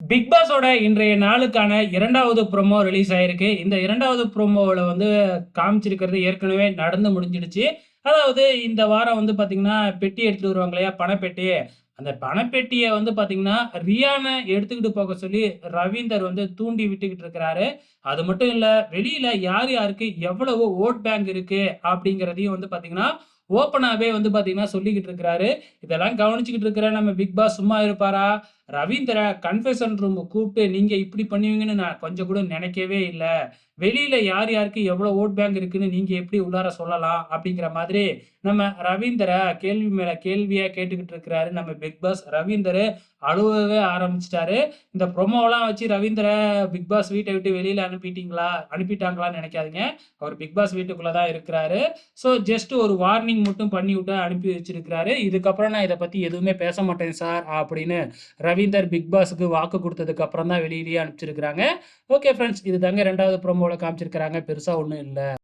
Big பாஸோட இன்றைய நாளுக்கான 2வது ப்ரோமோ ரிலீஸ் ஆயிருக்கு. இந்த 2வது ப்ரோமோவுல காமிச்சிருக்கிறது ஏற்கனவே நடந்து முடிஞ்சிடுச்சு. அதாவது இந்த வாரம் பார்த்தீங்கன்னா, பெட்டி எடுத்துட்டு வருவாங்க இல்லையா? பணப்பெட்டி. அந்த பணப்பெட்டிய பார்த்தீங்கன்னா, ரியான எடுத்துக்கிட்டு போக சொல்லி ரவீந்தர் தூண்டி விட்டுக்கிட்டு இருக்கிறாரு. அது மட்டும் இல்ல, வெளியில யார் யாருக்கு எவ்வளவு வோட் பேங்க் இருக்கு அப்படிங்கிறதையும் பார்த்தீங்கன்னா, ஓப்பனாவே பார்த்தீங்கன்னா சொல்லிக்கிட்டு இருக்கிறாரு. இதெல்லாம் கவனிச்சுக்கிட்டு இருக்கிற நம்ம பிக் பாஸ் சும்மா இருப்பாரா? ரவீந்திர கன்ஃபெஷன் ரூம் கூப்பிட்டு நீங்க இப்படி பண்ணுவீங்கன்னு நான் கொஞ்சம் கூட நினைக்கவே இல்ல. வெளியில யார் யாருக்கு எவ்வளோ வோட் பேங்க் இருக்குன்னு நீங்க எப்படி உள்ளார சொல்லலாம்? அப்படிங்கிற மாதிரி நம்ம ரவீந்திர கேள்வி மேல கேள்வியா கேட்டுக்கிட்டு இருக்கிறாரு. நம்ம பிக் பாஸ் ரவீந்தர் அழுவவே ஆரம்பிச்சுட்டாரு. இந்த ப்ரோமோலாம் வச்சு ரவீந்திர பிக் பாஸ் வீட்ட விட்டு வெளியில அனுப்பிட்டாங்களான்னு நினைக்காதீங்க. அவர் பிக் பாஸ் வீட்டுக்குள்ள தான் இருக்கிறாரு. ஸோ ஜஸ்ட் ஒரு வார்னிங் மட்டும் பண்ணிவிட்டு அனுப்பி வச்சிருக்கிறாரு. இதுக்கப்புறம் நான் இத பத்தி எதுவுமே பேச மாட்டேன் சார் அப்படின்னு ரவீந்தர் பிக் பாஸ்க்கு வாக்கு குடுத்ததுக்கு அப்புறம் தான் வெளியிலேயே அனுப்பிச்சிருக்கிறாங்க. ஓகே ஃபிரெண்ட்ஸ், இது தாங்க 2வது ப்ரோமோல காமிச்சிருக்கிறாங்க. பெருசா ஒண்ணும் இல்ல.